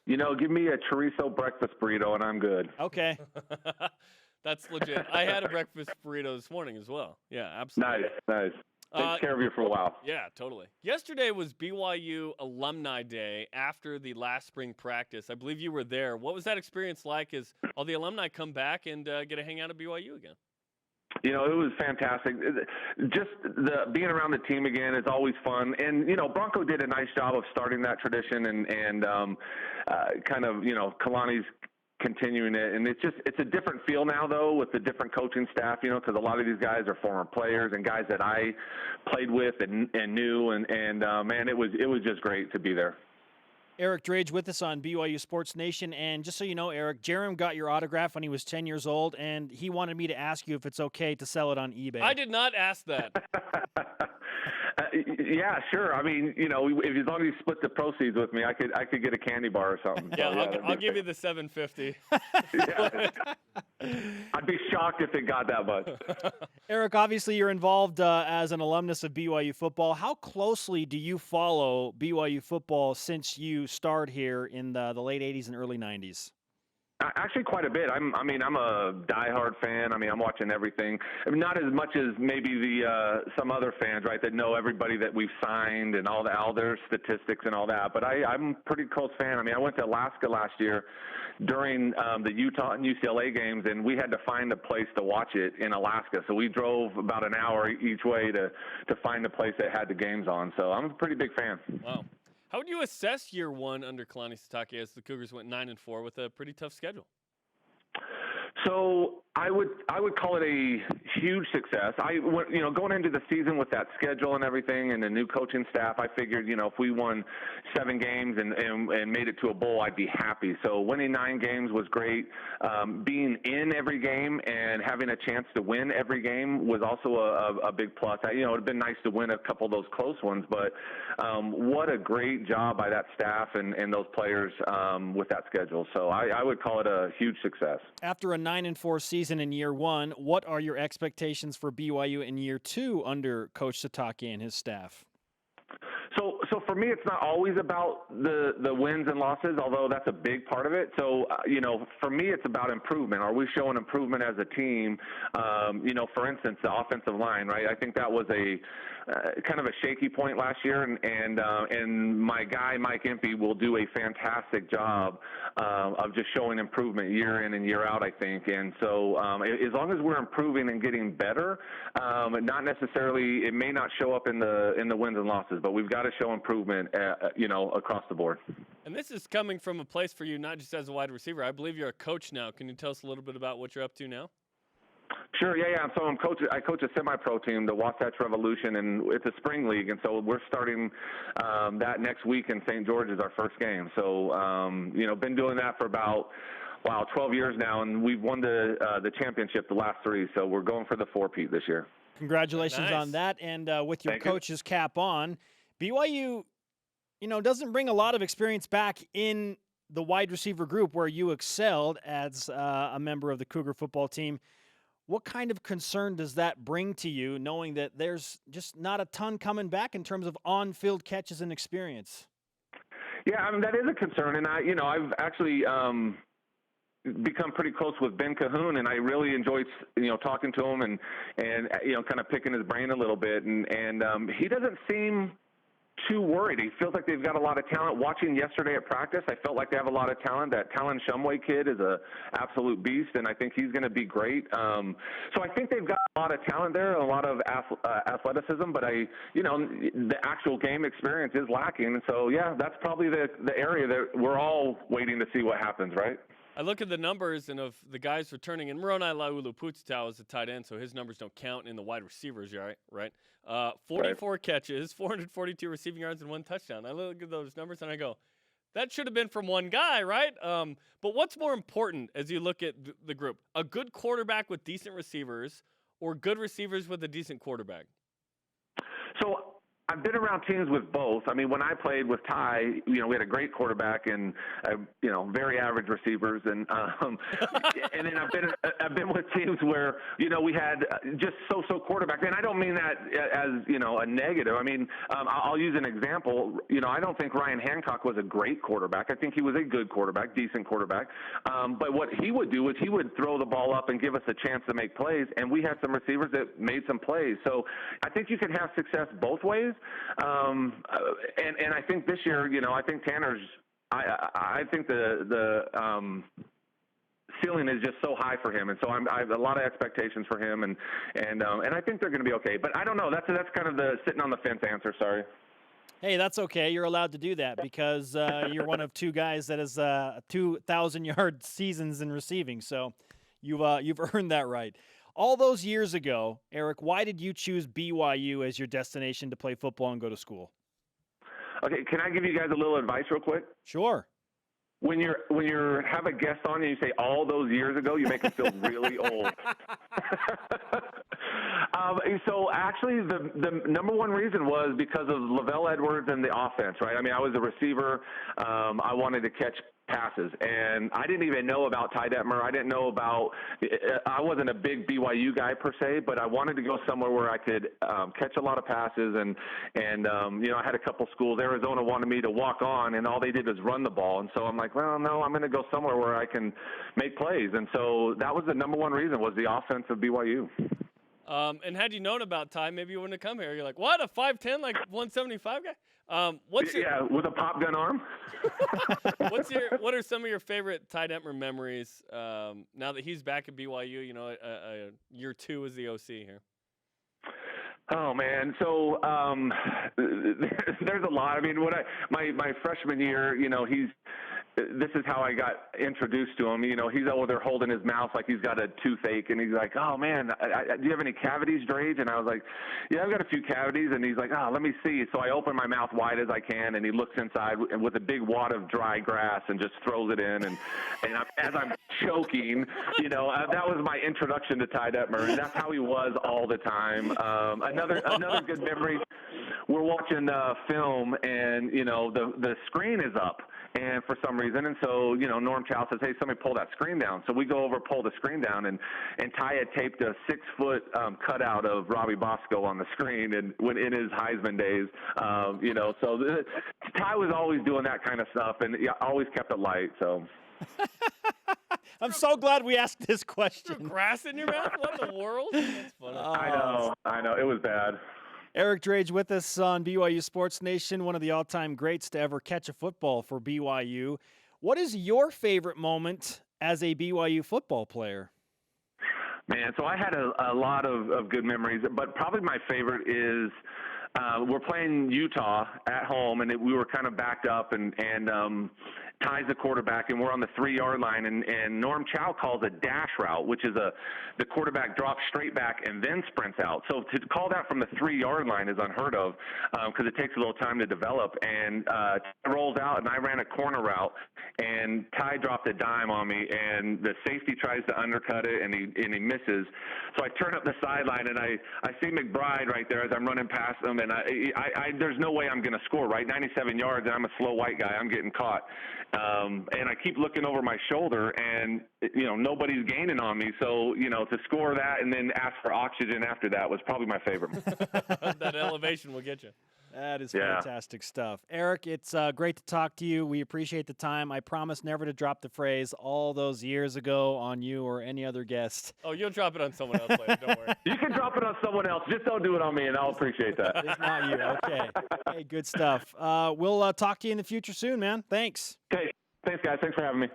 Give me a chorizo breakfast burrito and I'm good. Okay. That's legit. I had a breakfast burrito this morning as well. Yeah, absolutely. Nice. Takes care of you for a while. Yeah, totally. Yesterday was BYU Alumni Day after the last spring practice. I believe you were there. What was that experience like as all the alumni come back and get to hang out at BYU again? It was fantastic. Just being around the team again is always fun. And, Bronco did a nice job of starting that tradition and kind of, Kalani's continuing it. And it's a different feel now, though, with the different coaching staff, because a lot of these guys are former players and guys that I played with and knew. And man, it was just great to be there. Eric Drage with us on BYU Sports Nation. And just so you know, Eric, Jerem got your autograph when he was 10 years old, and he wanted me to ask you if it's okay to sell it on eBay. I did not ask that. Yeah, sure. I mean, as long as you split the proceeds with me, I could get a candy bar or something. Yeah, I'll give you the $750. Yeah. I'd be shocked if it got that much. Eric, obviously you're involved as an alumnus of BYU football. How closely do you follow BYU football since you started here in the late 80s and early 90s? Actually, quite a bit. I'm a diehard fan. I'm watching everything. Not as much as maybe some other fans, right, that know everybody that we've signed and all their statistics and all that. But I'm a pretty close fan. I went to Alaska last year during the Utah and UCLA games, and we had to find a place to watch it in Alaska. So we drove about an hour each way to find a place that had the games on. So I'm a pretty big fan. Wow. How would you assess year one under Kalani Sitake as the Cougars went 9-4 with a pretty tough schedule? So I would call it a huge success. Going into the season with that schedule and everything and the new coaching staff, I figured, if we won 7 games and made it to a bowl, I'd be happy. So winning 9 games was great. Being in every game and having a chance to win every game was also a big plus. It would have been nice to win a couple of those close ones, but what a great job by that staff and those players with that schedule. So I would call it a huge success. After a 9-4 season in year one, what are your expectations for BYU in year two under Coach Sitake and his staff? So for me, it's not always about the wins and losses, although that's a big part of it. So, for me, it's about improvement. Are we showing improvement as a team? For instance, the offensive line, right? I think that was a kind of a shaky point last year, and my guy, Mike Impey, will do a fantastic job of just showing improvement year in and year out, I think. And so as long as we're improving and getting better, not necessarily, it may not show up in the wins and losses, but we've got to show improvement, across the board. And this is coming from a place for you, not just as a wide receiver. I believe you're a coach now. Can you tell us a little bit about what you're up to now? Sure, yeah. So I coach a semi-pro team, the Wasatch Revolution, and it's a spring league, and so we're starting that next week in St. George is our first game. So, been doing that for about 12 years now, and we've won the championship the last 3. So we're going for the 4-peat this year. Congratulations on that, and with your coach's cap on, BYU, doesn't bring a lot of experience back in the wide receiver group where you excelled as a member of the Cougar football team. What kind of concern does that bring to you, knowing that there's just not a ton coming back in terms of on-field catches and experience? Yeah, that is a concern, and I've actually become pretty close with Ben Cahoon, and I really enjoyed talking to him and kind of picking his brain a little bit, and he doesn't seem too worried. He feels like they've got a lot of talent. Watching yesterday at practice, I felt like they have a lot of talent. That Talon Shumway kid is a absolute beast, and I think he's going to be great. So I think they've got a lot of talent there, a lot of athleticism, but the actual game experience is lacking. And so, yeah, that's probably the area that we're all waiting to see what happens, right? I look at the numbers, and of the guys returning, and Moroni Laulu-Pututau is a tight end, so his numbers don't count in the wide receivers, right? 44 catches, 442 receiving yards, and 1 touchdown. I look at those numbers, and I go, that should have been from one guy, right? But what's more important as you look at the group? A good quarterback with decent receivers or good receivers with a decent quarterback? So I've been around teams with both. I mean, when I played with Ty, we had a great quarterback and very average receivers, and and then I've been with teams where we had just so quarterbacks, and I don't mean that as a negative. I mean, I'll use an example. I don't think Ryan Hancock was a great quarterback. I think he was a good quarterback, decent quarterback. But what he would do is he would throw the ball up and give us a chance to make plays, and we had some receivers that made some plays. So I think you can have success both ways. And I think this year, I think Tanner's. I think the ceiling is just so high for him, and so I have a lot of expectations for him, and I think they're going to be okay. But I don't know. That's kind of the sitting on the fence answer. Sorry. Hey, that's okay. You're allowed to do that because you're one of two guys that has 2,000-yard seasons in receiving. So you've earned that right. All those years ago, Eric, why did you choose BYU as your destination to play football and go to school? Okay, can I give you guys a little advice real quick? Sure. When you have a guest on and you say all those years ago, you make them feel really old. So actually, the number one reason was because of Lavelle Edwards and the offense, right? I mean, I was a receiver. I wanted to catch passes, and I didn't even know about Ty Detmer. I didn't know about. I wasn't a big BYU guy per se, but I wanted to go somewhere where I could catch a lot of passes, and I had a couple schools. Arizona wanted me to walk on, and all they did was run the ball, and so I'm like, well, no, I'm going to go somewhere where I can make plays, and so that was the number one reason was the offense of BYU. And had you known about Ty, maybe you wouldn't have come here. You're like, what, a 5'10", like 175 guy? With a pop gun arm. What are some of your favorite Ty Detmer memories now that he's back at BYU? Year 2 as the OC here. Oh man, so there's a lot. I mean, my freshman year, this is how I got introduced to him. He's over there holding his mouth like he's got a toothache, and he's like, "Oh man, do you have any cavities, Drage?" And I was like, "Yeah, I've got a few cavities." And he's like, "Oh, let me see." So I open my mouth wide as I can, and he looks inside with a big wad of dry grass and just throws it in. And as I'm choking, that was my introduction to Ty Detmer, and that's how he was all the time. Another good memory. We're watching film, and the screen is up. And for some reason, and so, Norm Chow says, "Hey, somebody pull that screen down." So we go over, pull the screen down, and Ty had taped a 6-foot cutout of Robbie Bosco on the screen, and when in his Heisman days, so Ty was always doing that kind of stuff, and always kept it light. So. I'm so glad we asked this question. Grass in your mouth? What in the world? That's funny. I know. It was bad. Eric Drage with us on BYU Sports Nation, one of the all-time greats to ever catch a football for BYU. What is your favorite moment as a BYU football player? Man, so I had a lot of good memories, but probably my favorite is we're playing Utah at home, and we were kind of backed up, and Ty's the quarterback, and we're on the 3-yard line, and Norm Chow calls a dash route, which is the quarterback drops straight back and then sprints out. So to call that from the 3-yard line is unheard of because it takes a little time to develop. And Ty rolls out, and I ran a corner route, and Ty dropped a dime on me, and the safety tries to undercut it, and he misses. So I turn up the sideline, and I see McBride right there as I'm running past him, and there's no way I'm going to score, right? 97 yards, and I'm a slow white guy. I'm getting caught. And I keep looking over my shoulder, and nobody's gaining on me. So to score that and then ask for oxygen after that was probably my favorite. That elevation will get you. That is fantastic stuff. Eric, it's great to talk to you. We appreciate the time. I promise never to drop the phrase all those years ago on you or any other guest. Oh, you'll drop it on someone else later. Don't worry. You can drop it on someone else. Just don't do it on me, and I'll appreciate that. It's not you. Okay. Hey, good stuff. We'll talk to you in the future soon, man. Thanks. Okay. Thanks, guys. Thanks for having me.